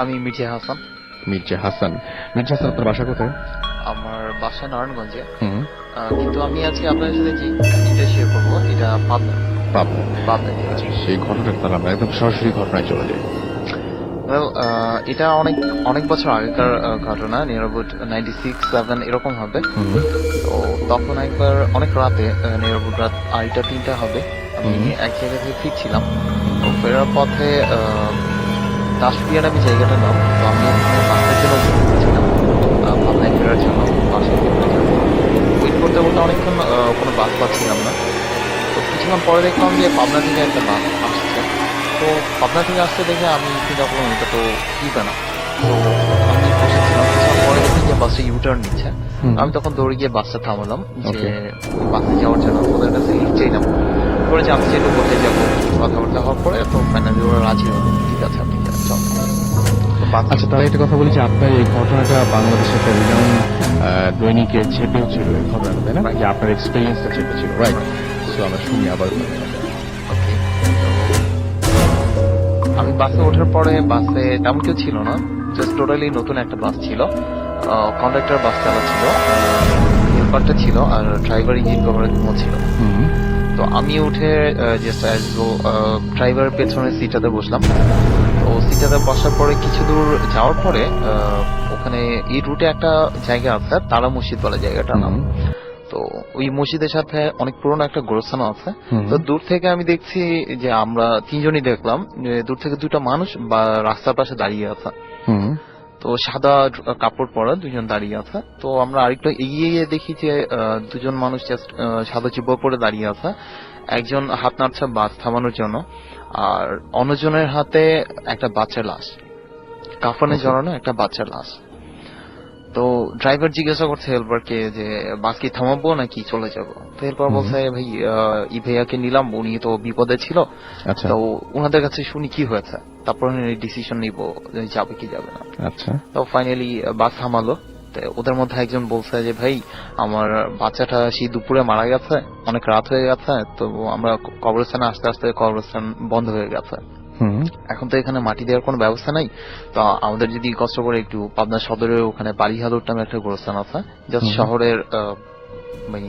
আমি মির্জা হাসান। মির্জা হাসান। মির্জা হাসান, আপনার বাসা কোথায়? আমার বাসা নারায়ণগঞ্জে। হুম। কিন্তু আমি আজকে আপনার সাথে যে কাহিনীটা শেয়ার করবো এটা পাবনা। পাবনা। পাবনা। সেই ঘটনাটা তাহলে আমরা একদম সরাসরি ঘটনায় চলে যাই। এটা অনেক অনেক বছর আগেকার ঘটনা, নিয়ার অ্যাবাউট 96-7 এরকম হবে। তো তখন একবার অনেক রাতে, নিয়ার অ্যাবাউট রাত 2:30-3টা হবে, আমি এক জায়গা থেকে ফিরছিলাম। তো ফেরার পথে দাসপিয়া নামে জায়গাটার নাম। তো আমি ওখানে বাসের জন্য ওয়েট করছিলাম, পাবনায় ফেরার জন্য, বাসায় ফেরার জন্য। ওয়েট করতে করতে অনেকক্ষণ কোনো বাস পাচ্ছিলাম না। তো কিছুক্ষণ পরে দেখলাম যে পাবনা থেকে একটা বাস আসছে। তো পাবনা থেকে আসতে দেখে আমি চিন্তা করলাম এটা তো দিবে না। তো আমি বসেছিলাম, কিছুক্ষণ পরে দেখি যে বাসটা ইউটার্ন নিচ্ছে। আমি তখন দৌড়ে গিয়ে বাসটা থামালাম যে বাসে যাওয়ার জন্য ওদের কাছে লিফট চাইলাম, করে জানতে চাইলো কোথায় যাবো। কথাবার্তা হওয়ার পরে তো ফাইনালি ওরা রাজি হলো, ঠিক আছে আপনি চল। আচ্ছা, তাহলে একটা কথা বলি যে আপনার এই ঘটনাটা বাংলাদেশের একটা রিনাউন দৈনিকের চেপেও ছিল এই ঘটনাটা, তাই না? যে আপনার এক্সপিরিয়েন্সটা চেপে ছিল, রাইট? সো আমরা শুনি আবার। ওকে, আমি বাসে ওঠার পরে বাসে তেমন কেউ ছিল না, জাস্ট টোটালি নতুন একটা বাস ছিল। কন্ডাক্টর বাস চালাচ্ছিল, হেল্পারটা ছিল, আর ড্রাইভার ইঞ্জিন কভারে ঘুমোচ্ছিল। তো আমি উঠে জাস্ট ড্রাইভারের পেছনের সিটটাতে বসলাম। তো সিটটাতে বসার পরে কিছু দূর যাওয়ার পরে ওখানে এই রুটে একটা জায়গা আছে, তারা মসজিদ বলে জায়গাটার নাম। তো ওই মসজিদের সাথে অনেক পুরনো একটা গোরস্থান আছে। তো দূর থেকে আমি দেখছি যে আমরা তিনজনই দেখলাম যে দূর থেকে দুটো মানুষ বা রাস্তার পাশে দাঁড়িয়ে আছে। তো সাদা কাপড় পরা দুজন দাঁড়িয়ে আছে। তো আমরা আরেকটু এগিয়ে গিয়ে দেখি যে দুজন মানুষ জাস্ট সাদা জিব্বা পরে দাঁড়িয়ে আছে। একজন হাত নাড়ছে বাস থামানোর জন্য, আর অন্যজনের হাতে একটা বাচ্চার লাশ, কাফনে জড়ানো একটা বাচ্চার লাশ। তো ড্রাইভার জিজ্ঞাসা করছে হেল্পারকে যে বাস কি থামাবো নাকি চলে যাবো। তো হেল্পার বলছে ভাই ই ভাইয়াকে নিলাম, উনি তো বিপদে ছিল, তো ওনাদের কাছে শুনি কি হয়েছে, তারপর ডিসিশন নিব যাবে কি যাবে না। আচ্ছা, তো ফাইনালি বাস থামালো। ওদের মধ্যে একজন বলছে যে ভাই আমার বাচ্চাটা সেই দুপুরে মারা গেছে, অনেক রাত হয়ে গেছে, তো আমরা কবরস্থানে আস্তে আস্তে কবরস্থান বন্ধ হয়ে গেছে, এখন তো এখানে মাটি দেওয়ার কোনো ব্যবস্থা নাই। তো আমাদের যদি কষ্ট করে একটু পাবনা সদরের ওখানে বাড়িহালুর নামে একটা গোরস্থান আছে, জাস্ট শহরের মানে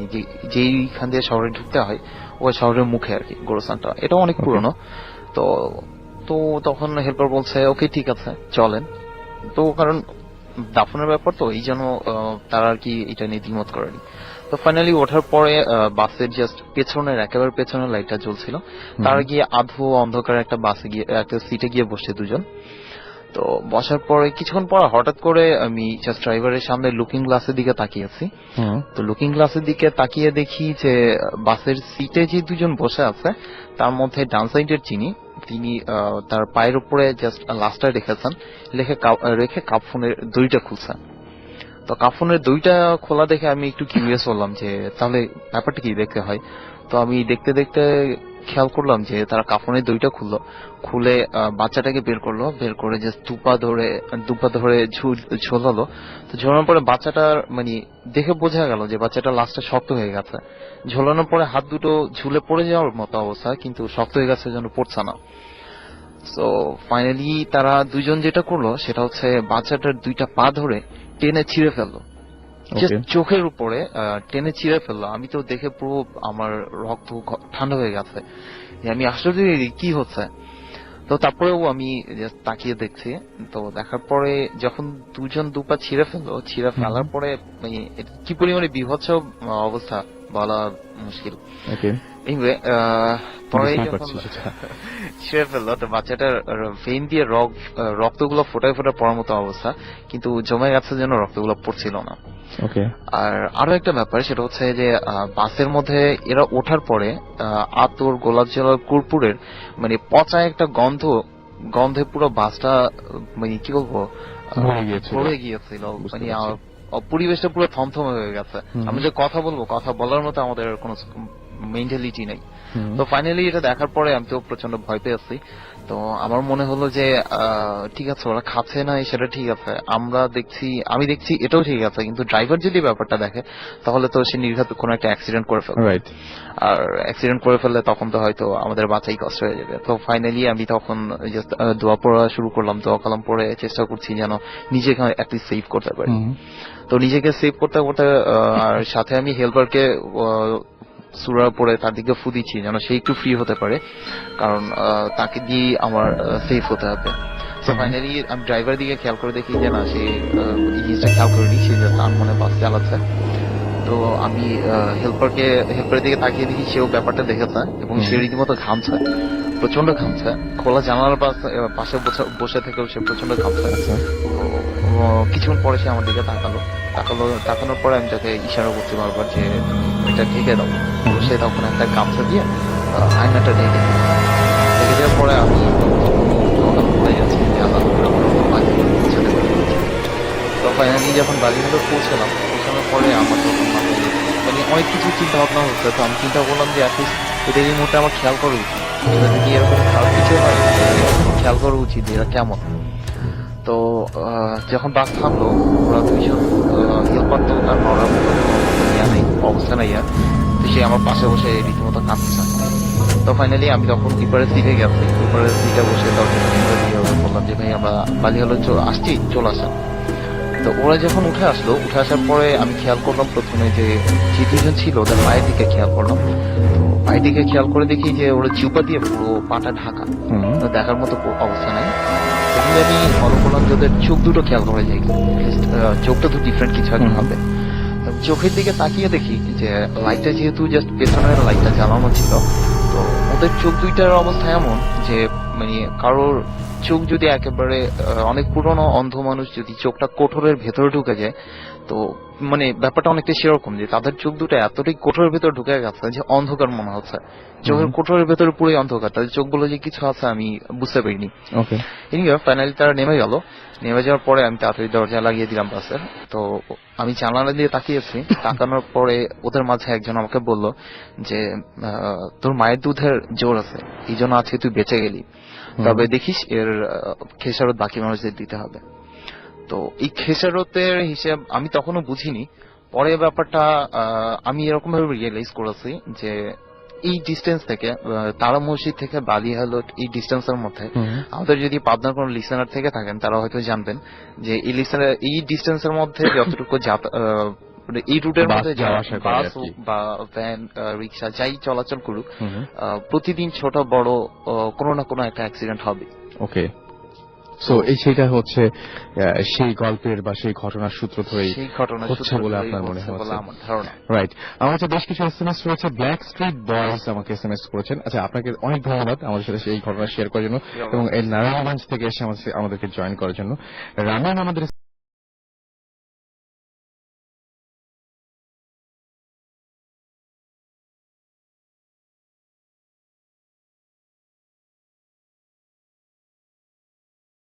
যেইখান দিয়ে শহরে ঢুকতে হয় ওই শহরের মুখে আর কি গোরস্থানটা, এটা অনেক পুরনো। তো তো তখন হেল্পার বলছে ওকে ঠিক আছে চলেন। তো কারণ দাফনের ব্যাপার তো এই জন্য তারা আর কি এটা নিয়ে দ্বিমত করেনি। তো ফাইনালি ওঠার পরে বাসের জাস্ট পেছনের একেবারে পেছনের লাইটটা জ্বলছিল, তারা গিয়ে আধো অন্ধকার একটা বাসে গিয়ে একটা সিটে গিয়ে বসছে দুজন। তো বসার পরে কিছুক্ষণ পর হঠাৎ করে আমি জাস্ট ড্রাইভারের সামনে লুকিং গ্লাসের দিকে তাকিয়েছি। তো লুকিং গ্লাসের দিকে তাকিয়ে দেখি যে বাসের সিটে যে দুজন বসে আছে তার মধ্যে ডান সাইডের তিনি তার পায়ের উপরে জাস্ট লাশটা রেখেছেন, রেখে কাফনের দড়িটা খুলছেন। তো কাফনের দড়িটা খোলা দেখে আমি একটু কিউরিয়াস হলাম যে তাহলে ব্যাপারটা কি দেখতে হয়। তো আমি দেখতে দেখতে খেয়াল করলাম যে তারা কাফনের দড়িটা খুলে বাচ্চাটাকে বের করলো, বের করে জাস্ট দুপা ধরে ঝোলালো। তো ঝোলানোর পরে বাচ্চাটার মানে দেখে বোঝা গেল যে বাচ্চাটা লাশটা শক্ত হয়ে গেছে। ঝোলানোর পরে হাত দুটো ঝুলে পড়ে যাওয়ার মতো অবস্থা, কিন্তু শক্ত হয়ে গেছে যেন পড়ছে না। তো ফাইনালি তারা দুজন যেটা করলো সেটা হচ্ছে বাচ্চাটার দুইটা পা ধরে টেনে ছিঁড়ে ফেললো, চোখের উপরে টেনে ছিঁড়ে ফেললো। আমি তো দেখে পুরো আমার রক্ত ঠান্ডা হয়ে গেছে, আমি আশ্চর্য কি হচ্ছে। তো তারপরেও আমি তাকিয়ে দেখছি। তো দেখার পরে যখন দুজন দুপা ছিঁড়ে ফেলার পরে মানে কি পরিমাণে বিভৎস অবস্থা বলা মুশকিল। এনিওয়ে পরে যখন ছিঁড়ে ফেললো তো বাচ্চাটার ভেইন দিয়ে রক্তগুলো ফোটায় ফোটায় পড়ার মতো অবস্থা, কিন্তু জমে গেছে যেন রক্তগুলো পড়ছিল না। আর আরো একটা ব্যাপার সেটা হচ্ছে যে বাসের মধ্যে এরা ওঠার পরে আতর, গোলাপ জল, কর্পূরের মানে পচা একটা গন্ধে পুরো বাসটা মানে কি বলবো ভরে গিয়েছিল। মানে পরিবেশটা পুরো থমথমে হয়ে গেছে। আমি যে কথা বলবো, কথা বলার মতো আমাদের কোনো মেন্টালিটি নেই। তো ফাইনালি এটা দেখার পরে আমি তো প্রচন্ড ভয় পেয়েছি। তো আমার মনে হলো যে ঠিক আছে ওরা খাচ্ছে না সেটা ঠিক আছে, আমি দেখছি এটাও ঠিক আছে, কিন্তু ড্রাইভার যদি ব্যাপারটা দেখে তাহলে তো সে নির্ঘাত কোনো একটা অ্যাক্সিডেন্ট করে ফেলবে, রাইট। আর অ্যাক্সিডেন্ট করে ফেললে তখন তো হয়তো আমাদের বাঁচাই কষ্ট হয়ে যাবে। তো ফাইনালি আমি তখন জাস্ট দোয়া পড়া শুরু করলাম, দোয়া কালাম পড়ে চেষ্টা করছি যেন নিজেকে অ্যাটলিস্ট সেভ করতে পারি। তো নিজেকে সেভ করতে করতে আর সাথে আমি হেল্পারকে সূরা পড়ে তার দিকে ফু দিচ্ছি যেন সে একটু ফ্রি হতে পারে, কারণ তাকে দিয়ে আমার সেভ হতে হবে। তো ফাইনালি আমি ড্রাইভার দিকে খেয়াল করে দেখি যে না সে এই জিনিসটা খেয়াল করেনি, সে জাস্ট তার মনে বাস চালাচ্ছে। তো আমি হেল্পারের দিকে তাকিয়ে দেখি সেও ব্যাপারটা দেখেছে এবং সে রীতিমতো ঘামছে, প্রচন্ড ঘামছে, খোলা জানালার পাশে বসে থেকেও সে প্রচন্ড ঘামছে। তো কিছুক্ষণ পরে সে আমার দিকে তাকানোর পরে আমি তাকে ইশারা করতে বারবার যে এটা ঢেকে দাও। তো সে তখন একটা গামছা দিয়ে আয়নাটা ঢেকে দেওয়ার পরে আমি পড়ে যাচ্ছি যে আল্লাহ আমার বাড়ি পৌঁছাতে পারি। তো ফাইনালি যখন বাড়িগুলো পৌঁছানোর পরে আমার তখন মাথায় মানে অনেক কিছু চিন্তা ভাবনা হচ্ছে। তো আমি চিন্তা করলাম যে অ্যাটলিস্ট এটা এই মুহূর্তে আমার খেয়াল করা উচিত, এটা যদি এরকম খারাপ কিছু হয় খেয়াল করা উচিত এরা কেমন। তো যখন বাস থামলো ওরা দুইজন হেল্পার তো তার নড়ার মতো অবস্থা নাই আর, তো সে আমার পাশে বসে রীতিমতো কাঁদছে। তো ফাইনালি আমি তখন কিপারের সিটে গেছি, কিপারের সিটে বসে বললাম যে ভাই আমরা বালি হলো আসছি, চলে আসেন। তো ওরা যখন উঠে আসার পরে আমি খেয়াল করলাম প্রথমে যে দুজন ছিল ওদের পায়ের দিকে খেয়াল করলাম। তো পায়ের দিকে খেয়াল করে দেখি যে ওরা চিপা দিয়ে পুরো পাটা ঢাকা, দেখার মতো অবস্থা নাই। তখন আমি ফলো করলাম যে ওদের চোখ দুটো খেয়াল করে যাই, চোখটা তো ডিফারেন্ট কিছু একটা হবে। চোখের দিকে তাকিয়ে দেখি যে লাইটটা যেহেতু জাস্ট পেছনের লাইটটা জ্বালানো ছিল, তো ওদের চোখ দুইটার অবস্থা এমন যে মানে কারোর চোখ যদি একেবারে অনেক পুরনো অন্ধ মানুষ যদি চোখটা কোঠরের ভেতরে ঢুকে যায়, তো মানে ব্যাপারটা অনেকটা সেরকম যে তাদের চোখ দুটো এতটাই কোঠরের ভেতরে ঢুকে গেছে যে অন্ধকার মনে হচ্ছে, চোখের কোঠরের ভেতরে পুরোই অন্ধকার, তাদের চোখগুলো যে কিছু আছে আমি বুঝতে পারিনি। ফাইনালি তারা নেমে যাওয়ার পরে আমি তাড়াতাড়ি দরজা লাগিয়ে দিলাম বাসের। তো আমি জানালা দিয়ে তাকিয়েছি, তাকানোর পরে ওদের মাঝে একজন আমাকে বলল যে তোর মায়ের দুধের জোর আছে, এই জন্য আজকে তুই বেঁচে গেলি, তবে দেখিস এর খেসারত বাকি মানুষদের দিতে হবে। তো এই খেসারতের হিসেব আমি তখনও বুঝিনি, পরে ব্যাপারটা আমি এরকম ভাবে রিয়েলাইজ করেছি যে এই ডিস্টেন্স থেকে তারা মসজিদ থেকে বালিহালট এই ডিস্টেন্সের মধ্যে আমাদের যদি পাবনার কোন লিসেনার থেকে থাকেন তারা হয়তো জানবেন যে এই ডিস্টেন্সের মধ্যে যতটুকু এই রুটের মধ্যে বাস বা ভ্যান রিক্সা যাই চলাচল করুক প্রতিদিন ছোট বড় কোনো না কোনো একটা অ্যাক্সিডেন্ট হবে। ওকে, সো সেটা হচ্ছে সেই গল্পের বা সেই ঘটনার সূত্র ধরেই হচ্ছে বলে আপনার মনে হচ্ছে, আমার ধারণা। রাইট। আমার কাছে বেশ কিছু এসএমএস রয়েছে। ব্ল্যাক স্ট্রিট বয়েজ আমাকে এসএমএস করেছেন। আচ্ছা, আপনাকে অনেক ধন্যবাদ আমাদের সাথে এই ঘটনা শেয়ার করার জন্য এবং এই নারায়ণগঞ্জ থেকে এসে আমাদেরকে জয়েন করার জন্য। রানান আমাদের